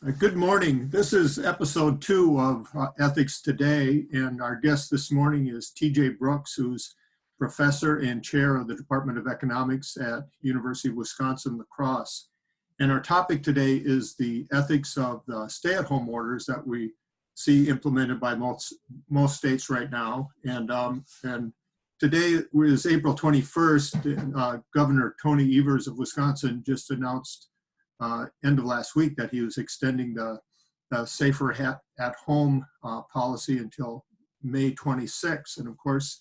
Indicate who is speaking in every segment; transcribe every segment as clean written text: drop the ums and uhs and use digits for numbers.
Speaker 1: Good morning. This is episode 2 of Ethics Today, and our guest this morning is T.J. Brooks, who's professor and chair of the Department of Economics at University of Wisconsin-La Crosse. And our topic today is the ethics of the stay-at-home orders that we see implemented by most states right now. And today is April 21st. Governor Tony Evers of Wisconsin just announced end of last week that he was extending the safer at home policy until May 26. And of course,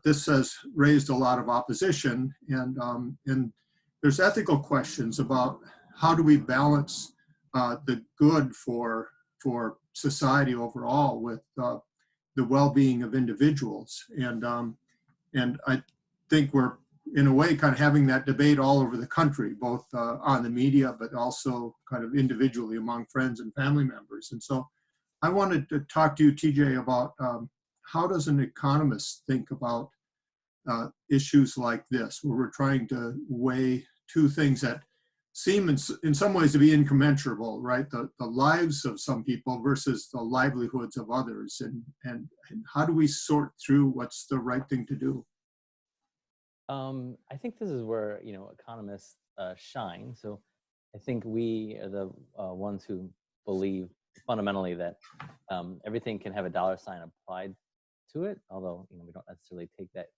Speaker 1: this has raised a lot of opposition, and there's ethical questions about how do we balance the good for society overall with the well-being of individuals. And I think we're in a way kind of having that debate all over the country, both on the media, but also kind of individually among friends and family members. And so I wanted to talk to you, TJ, about how does an economist think about issues like this, where we're trying to weigh two things that seem in some ways to be incommensurable, right? The lives of some people versus the livelihoods of others. And how do we sort through what's the right thing to do?
Speaker 2: I think this is where, economists shine. So I think we are the ones who believe fundamentally that everything can have a dollar sign applied to it, although, we don't necessarily take that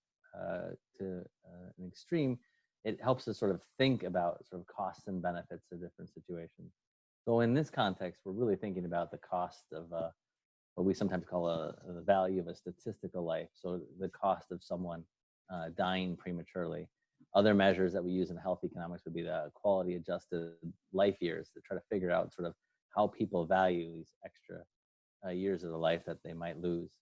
Speaker 2: to an extreme. It helps us sort of think about sort of costs and benefits of different situations. So in this context, we're really thinking about the cost of what we sometimes call the value of a statistical life. So the cost of someone dying prematurely. Other measures that we use in health economics would be the quality adjusted life years to try to figure out sort of how people value these extra years of the life that they might lose.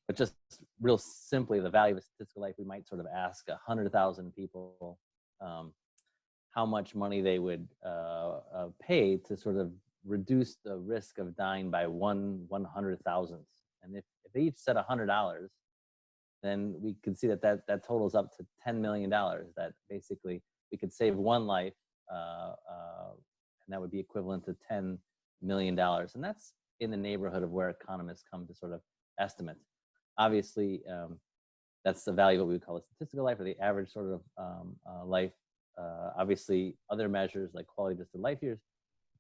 Speaker 2: But just real simply, the value of a statistical life, we might sort of ask 100,000 people how much money they would pay to sort of reduce the risk of dying by 1/100,000th. And if they each said $100, then we could see that totals up to $10 million. That basically we could save one life, and that would be equivalent to $10 million. And that's in the neighborhood of where economists come to sort of estimate. Obviously, that's the value of what we would call a statistical life, or the average sort of life. Obviously, other measures like quality adjusted life years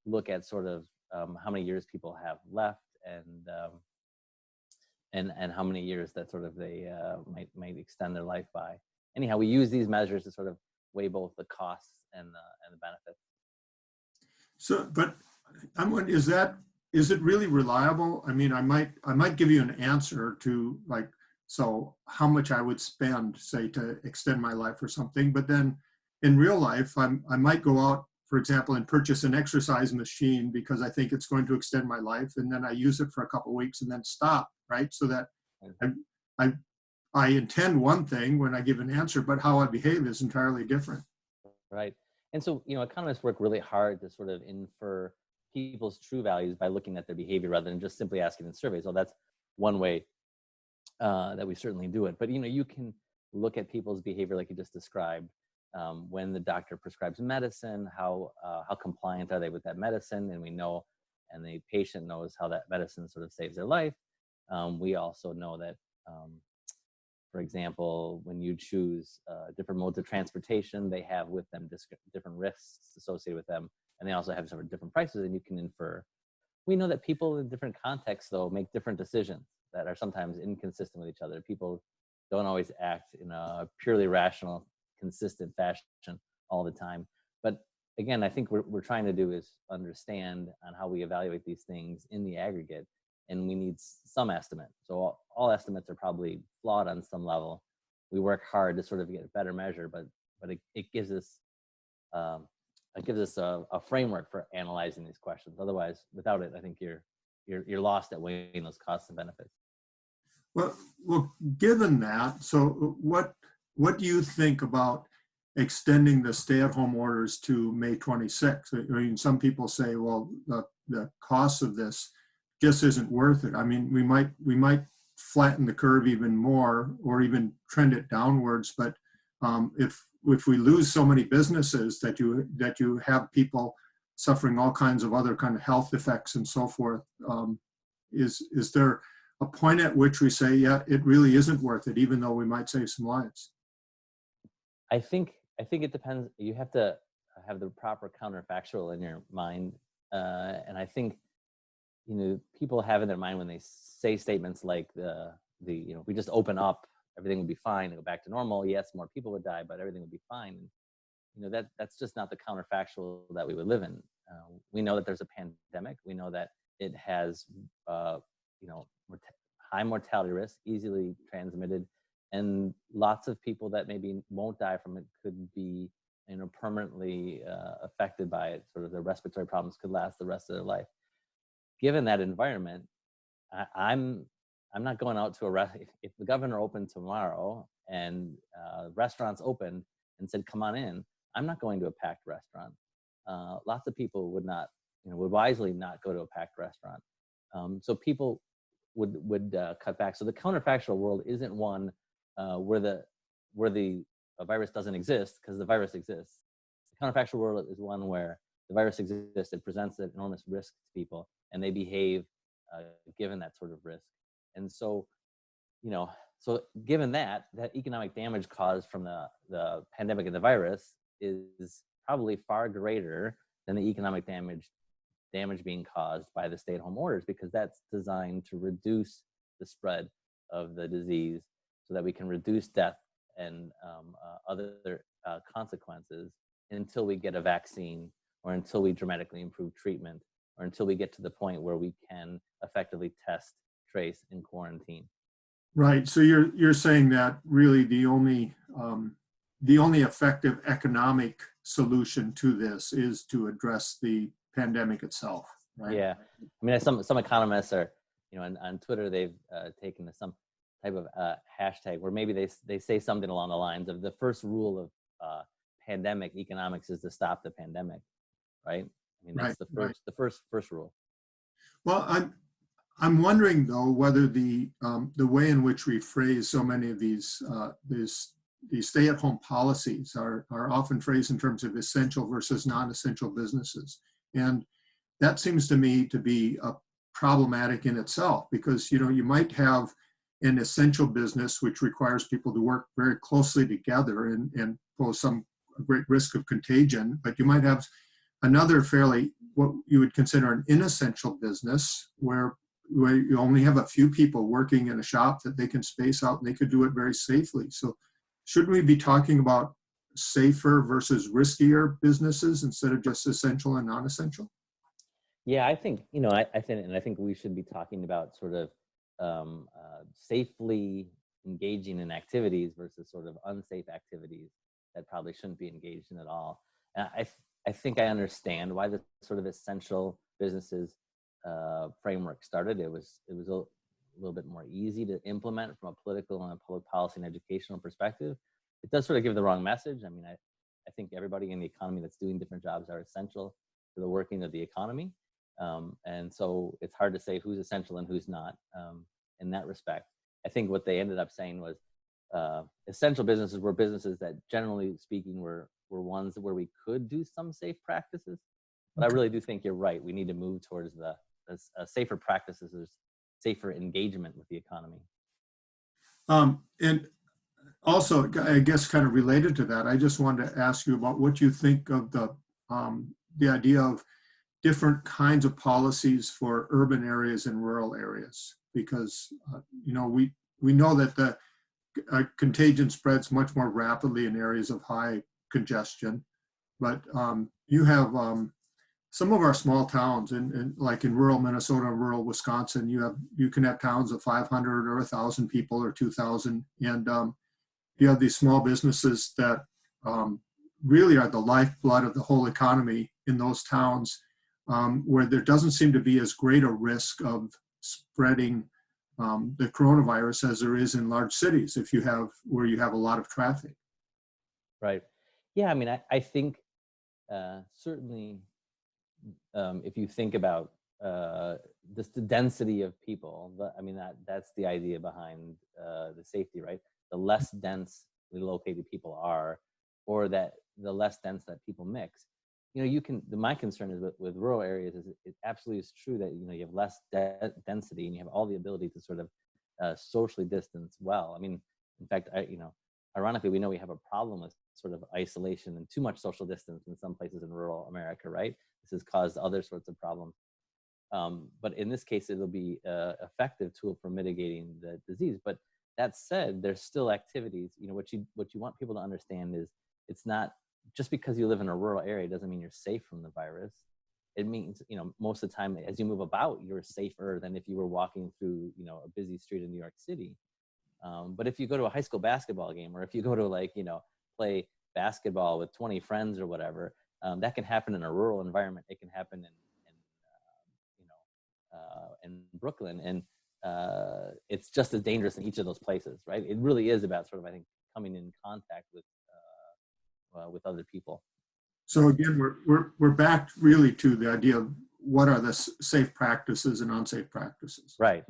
Speaker 2: look at sort of how many years people have left, and how many years that sort of they might extend their life by. Anyhow, we use these measures to sort of weigh both the costs and the benefits.
Speaker 1: So, but I'm wondering, is it really reliable? I mean, I might give you an answer to so how much I would spend, say, to extend my life or something, but then in real life, I might go out, for example, and purchase an exercise machine because I think it's going to extend my life, and then I use it for a couple of weeks and then stop, right? So that I intend one thing when I give an answer, but how I behave is entirely different.
Speaker 2: Right. And so, economists work really hard to sort of infer people's true values by looking at their behavior rather than just simply asking in surveys. So that's one way that we certainly do it. But, you can look at people's behavior like you just described. When the doctor prescribes medicine, how compliant are they with that medicine? And we know, and the patient knows how that medicine sort of saves their life. We also know that, for example, when you choose different modes of transportation, they have with them different risks associated with them, and they also have sort of different prices, and you can infer. We know that people in different contexts, though, make different decisions that are sometimes inconsistent with each other. People don't always act in a purely rational, consistent fashion all the time. But again, I think what we're trying to do is understand on how we evaluate these things in the aggregate, and we need some estimate. So all estimates are probably flawed on some level. We work hard to sort of get a better measure, but it gives us a framework for analyzing these questions. Otherwise, without it, I think you're lost at weighing those costs and benefits.
Speaker 1: Well, given that, so what do you think about extending the stay-at-home orders to May 26th? I mean, some people say, well, the cost of this just isn't worth it. I mean, we might flatten the curve even more, or even trend it downwards. But if we lose so many businesses that you have people suffering all kinds of other kind of health effects and so forth. Is there a point at which we say, yeah, it really isn't worth it, even though we might save some lives?
Speaker 2: I think it depends. You have to have the proper counterfactual in your mind, and I think people have in their mind when they say statements like if we just open up, everything would be fine and go back to normal. Yes, more people would die, but everything would be fine. And, that's just not the counterfactual that we would live in. We know that there's a pandemic. We know that it has high mortality risk, easily transmitted, and lots of people that maybe won't die from it could be permanently affected by it. Sort of their respiratory problems could last the rest of their life. Given that environment, I'm not going out to a restaurant. If the governor opened tomorrow and restaurants opened and said, "Come on in," I'm not going to a packed restaurant. Lots of people would wisely not go to a packed restaurant. So people would cut back. So the counterfactual world isn't one where the virus doesn't exist, because the virus exists. The counterfactual world is one where the virus exists. It presents an enormous risk to people, and they behave given that sort of risk. And so, so given that economic damage caused from the pandemic and the virus is probably far greater than the economic damage being caused by the stay-at-home orders, because that's designed to reduce the spread of the disease so that we can reduce death and other consequences until we get a vaccine, or until we dramatically improve treatment, or until we get to the point where we can effectively test, trace, and quarantine.
Speaker 1: Right. So you're saying that really the only effective economic solution to this is to address the pandemic itself, right?
Speaker 2: Yeah. I mean, some economists are, on Twitter, they've taken some type of hashtag where maybe they say something along the lines of the first rule of pandemic economics is to stop the pandemic, right? I mean, that's the first rule.
Speaker 1: Well, I'm wondering though whether the way in which we phrase so many of these stay-at-home policies are often phrased in terms of essential versus non-essential businesses, and that seems to me to be problematic in itself, because you might have an essential business which requires people to work very closely together and pose some great risk of contagion, but you might have another fairly what you would consider an inessential business where you only have a few people working in a shop that they can space out and they could do it very safely. So shouldn't we be talking about safer versus riskier businesses instead of just essential and non-essential?
Speaker 2: Yeah, I think, I think we should be talking about sort of safely engaging in activities versus sort of unsafe activities that probably shouldn't be engaged in at all. And I think I understand why the sort of essential businesses framework started. It was a little bit more easy to implement from a political and a public policy and educational perspective. It does sort of give the wrong message. I mean, I think everybody in the economy that's doing different jobs are essential to the working of the economy. And so it's hard to say who's essential and who's not in that respect. I think what they ended up saying was essential businesses were businesses that, generally speaking, were ones where we could do some safe practices. But I really do think you're right. We need to move towards the safer practices, safer engagement with the economy.
Speaker 1: And also, I guess kind of related to that, I just wanted to ask you about what you think of the idea of different kinds of policies for urban areas and rural areas, because we know that the contagion spreads much more rapidly in areas of high congestion, but you have some of our small towns, like in rural Minnesota, rural Wisconsin, you can have towns of 500 or 1,000 people or 2,000, and you have these small businesses that really are the lifeblood of the whole economy in those towns, where there doesn't seem to be as great a risk of spreading the coronavirus as there is in large cities where you have a lot of traffic.
Speaker 2: Right. Yeah. I mean, I think certainly if you think about the density of people, that's the idea behind the safety, right? The less densely located people are, or that the less dense that people mix, you can, my concern is with rural areas is it absolutely is true that, you have less density and you have all the ability to sort of socially distance well. I mean, in fact, ironically, we know we have a problem with sort of isolation and too much social distance in some places in rural America, right? This has caused other sorts of problems. But in this case, it'll be an effective tool for mitigating the disease. But that said, there's still activities. What you want people to understand is it's not just because you live in a rural area doesn't mean you're safe from the virus. It means, most of the time as you move about, you're safer than if you were walking through, a busy street in New York City. But if you go to a high school basketball game, or if you go to play basketball with 20 friends or whatever, that can happen in a rural environment. It can happen in Brooklyn, and it's just as dangerous in each of those places, right? It really is about sort of, I think, coming in contact with other people.
Speaker 1: So again, we're back really to the idea of what are the safe practices and unsafe practices.
Speaker 2: Right.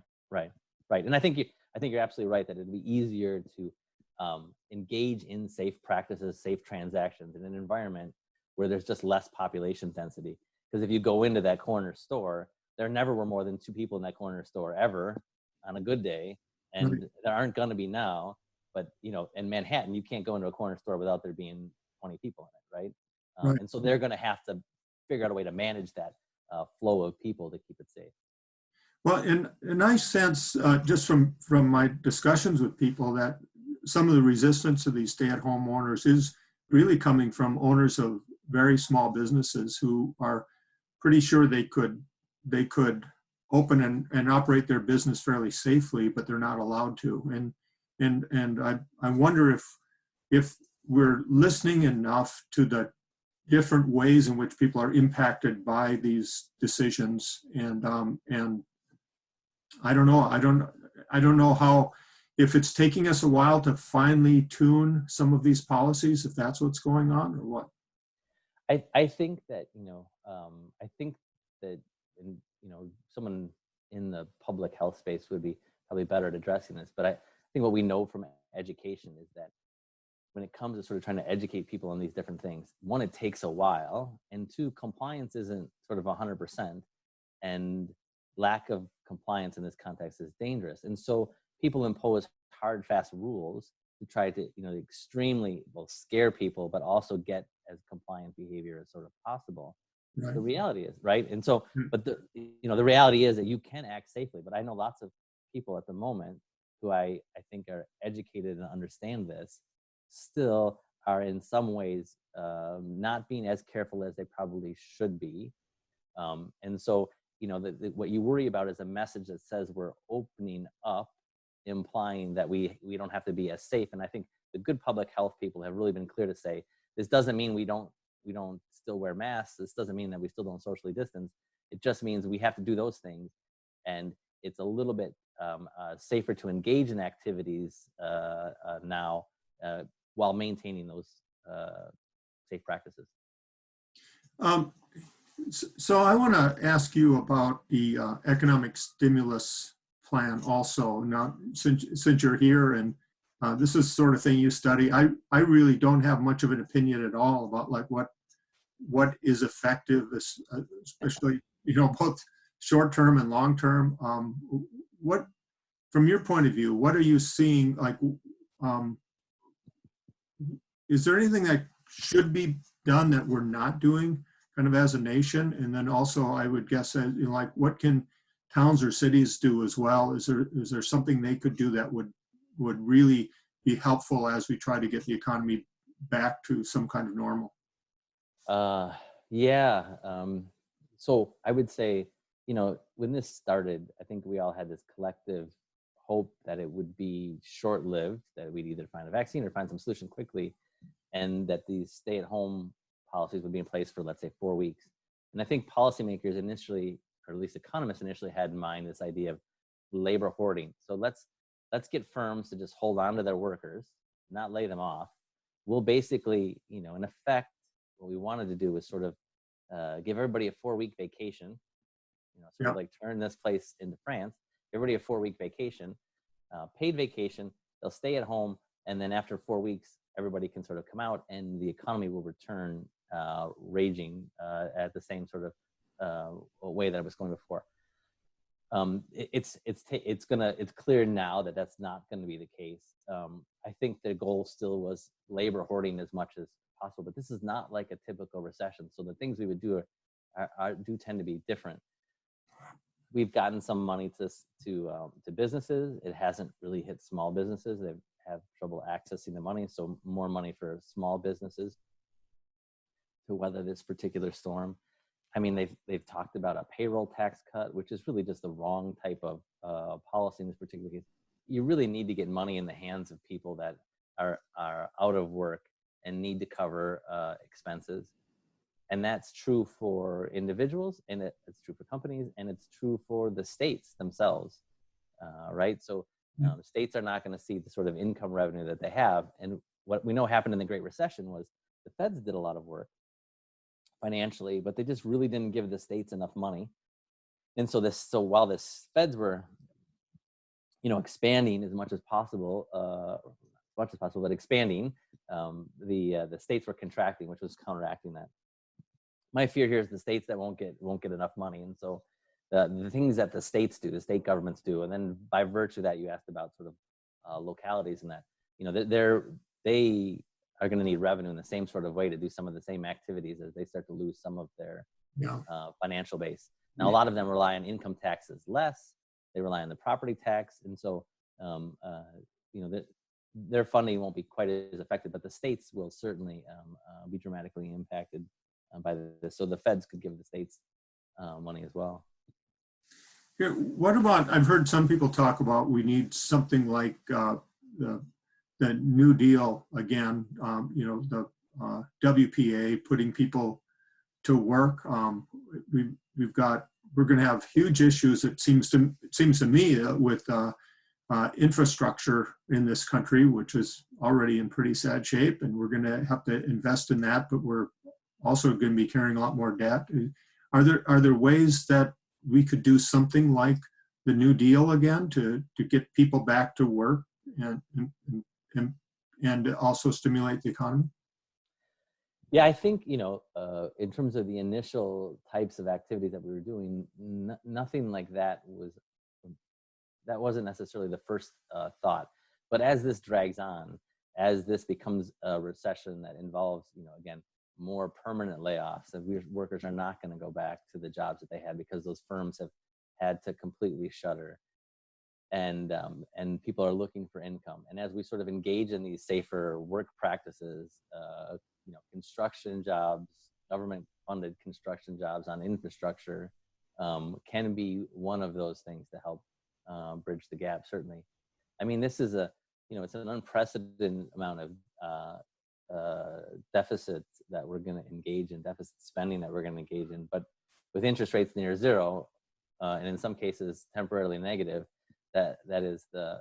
Speaker 2: And I think you're absolutely right that it'd be easier to engage in safe practices, safe transactions in an environment where there's just less population density. Because if you go into that corner store, there never were more than 2 people in that corner store ever on a good day, and
Speaker 1: Right.
Speaker 2: there aren't going to be now. But in Manhattan, you can't go into a corner store without there being 20 people in it, right?
Speaker 1: Right.
Speaker 2: And so they're going to have to figure out a way to manage that flow of people to keep it safe.
Speaker 1: Well, in I sense, just from my discussions with people, that some of the resistance to these stay-at-home orders is really coming from owners of very small businesses who are pretty sure they could open and operate their business fairly safely, but they're not allowed to. And I wonder if we're listening enough to the different ways in which people are impacted by these decisions, and I don't know. I don't know how, if it's taking us a while to finely tune some of these policies, if that's what's going on, or what.
Speaker 2: I think that I think that someone in the public health space would be probably better at addressing this. But I think what we know from education is that when it comes to sort of trying to educate people on these different things, one, it takes a while, and 2, compliance isn't sort of 100%, and lack of compliance in this context is dangerous. And so people impose hard, fast rules to try to, extremely scare people, but also get as compliant behavior as sort of possible.
Speaker 1: Right.
Speaker 2: The reality is, right? And so, but the reality is that you can act safely. But I know lots of people at the moment who I think are educated and understand this, still are in some ways not being as careful as they probably should be. And so, what you worry about is a message that says we're opening up, implying that we don't have to be as safe. And I think the good public health people have really been clear to say, this doesn't mean we don't still wear masks. This doesn't mean that we still don't socially distance. It just means we have to do those things. And it's a little bit safer to engage in activities now while maintaining those safe practices.
Speaker 1: So I want to ask you about the economic stimulus plan also. Now, since you're here and this is the sort of thing you study, I really don't have much of an opinion at all about like what is effective, especially both short term and long term. What, from your point of view, what are you seeing? Like, is there anything that should be done that we're not doing, kind of as a nation? And then also, I would guess that, like, what can towns or cities do as well? Is there something they could do that would really be helpful as we try to get the economy back to some kind of normal?
Speaker 2: So I would say, when this started, I think we all had this collective hope that it would be short-lived, that we'd either find a vaccine or find some solution quickly, and that these stay-at-home policies would be in place for, let's say, 4 weeks. And I think policymakers initially, or at least economists initially, had in mind this idea of labor hoarding. So let's get firms to just hold on to their workers, not lay them off. We'll basically, in effect, what we wanted to do was sort of give everybody a 4-week vacation, sort of like turn this place into France. Everybody a 4-week vacation, paid vacation. They'll stay at home, and then after 4 weeks, everybody can sort of come out, and the economy will return raging at the same sort of way that it was going before. It's clear now that that's not going to be the case. I think the goal still was labor hoarding as much as possible, but this is not like a typical recession. So the things we would do do tend to be different. We've gotten some money to businesses. It hasn't really hit small businesses. They have trouble accessing the money. So more money for small businesses to weather this particular storm. I mean, they've talked about a payroll tax cut, which is really just the wrong type of policy in this particular case. You really need to get money in the hands of people that are out of work and need to cover expenses. And that's true for individuals, and it's true for companies, and it's true for the states themselves, right? So states are not going to see the sort of income revenue that they have. And what we know happened in the Great Recession was the feds did a lot of work financially, but they just really didn't give the states enough money. And so while the feds were, expanding as much as possible, but expanding, the states were contracting, which was counteracting that. My fear here is the states that won't get enough money, and so the things that the states do, the state governments do, and then by virtue of that, you asked about sort of localities and that, they are going to need revenue in the same sort of way to do some of the same activities as they start to lose some of their financial base. Now, a lot of them rely on income taxes less. They rely on the property tax, and so their funding won't be quite as effective. But the states will certainly be dramatically impacted by this. So the feds could give the states money as well.
Speaker 1: Yeah, what about, I've heard some people talk about we need something like the New Deal again, the WPA, putting people to work. We're going to have huge issues, it seems to me, with infrastructure in this country, which is already in pretty sad shape, and we're going to have to invest in that, but we're also going to be carrying a lot more debt. Are there ways that we could do something like the New Deal again to get people back to work and also stimulate the economy?
Speaker 2: Yeah, I think, in terms of the initial types of activities that we were doing, nothing like that wasn't necessarily the first thought. But as this drags on, as this becomes a recession that involves, again, more permanent layoffs, that workers are not going to go back to the jobs that they had because those firms have had to completely shutter, and people are looking for income. And as we sort of engage in these safer work practices, construction jobs, government-funded construction jobs on infrastructure can be one of those things to help bridge the gap. Certainly, I mean, this is it's an unprecedented amount of deficit that we're going to engage in, deficit spending that we're going to engage in. But with interest rates near zero, and in some cases temporarily negative, that is the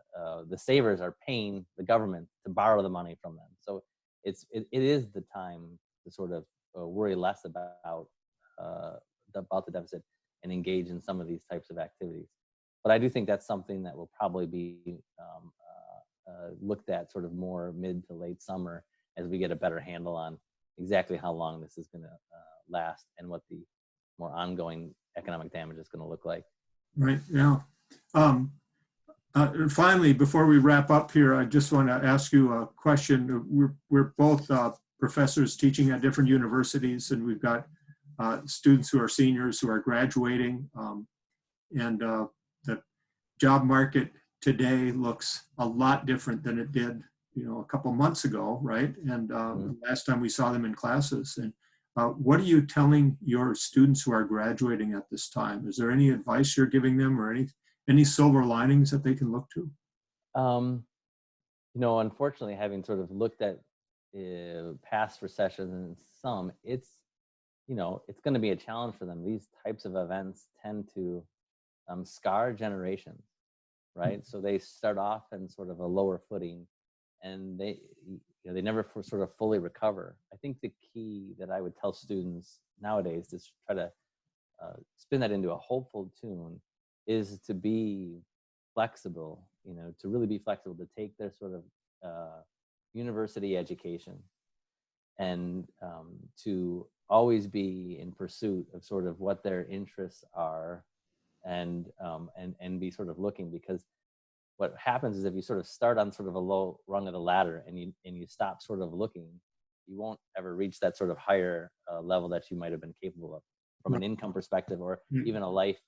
Speaker 2: savers are paying the government to borrow the money from them. So it is the time to sort of worry less about the deficit and engage in some of these types of activities. But I do think that's something that will probably be looked at sort of more mid to late summer as we get a better handle on exactly how long this is going to last and what the more ongoing economic damage is going to look like.
Speaker 1: Right. Yeah. Finally, before we wrap up here, I just want to ask you a question. We're both professors teaching at different universities, and we've got students who are seniors who are graduating, and the job market today looks a lot different than it did, a couple months ago, right? And the last time we saw them in classes. And what are you telling your students who are graduating at this time? Is there any advice you're giving them, or any silver linings that they can look to?
Speaker 2: Unfortunately, having sort of looked at past recessions and some, it's going to be a challenge for them. These types of events tend to scar generations, right? So they start off in sort of a lower footing, and they never sort of fully recover. I think the key that I would tell students nowadays is try to spin that into a hopeful tune, is to be flexible, to really be flexible, to take their sort of university education and to always be in pursuit of sort of what their interests are, and be sort of looking, because what happens is if you sort of start on sort of a low rung of the ladder and you stop sort of looking, you won't ever reach that sort of higher level that you might have been capable of from an income perspective, or even a life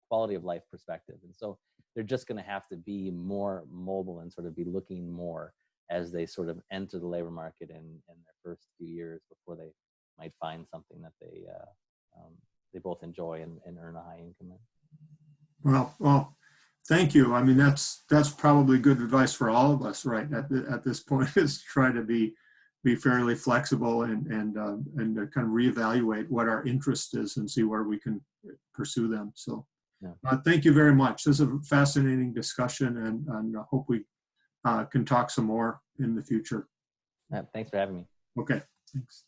Speaker 2: quality of life perspective. And so they're just going to have to be more mobile and sort of be looking more as they sort of enter the labor market in their first few years before they might find something that they both enjoy and earn a high income in.
Speaker 1: Well, thank you. I mean, that's probably good advice for all of us, right? At this point, is try to be fairly flexible and kind of reevaluate what our interest is and see where we can pursue them. So, thank you very much. This is a fascinating discussion, and I hope we can talk some more in the future.
Speaker 2: Thanks for having me.
Speaker 1: Okay, thanks.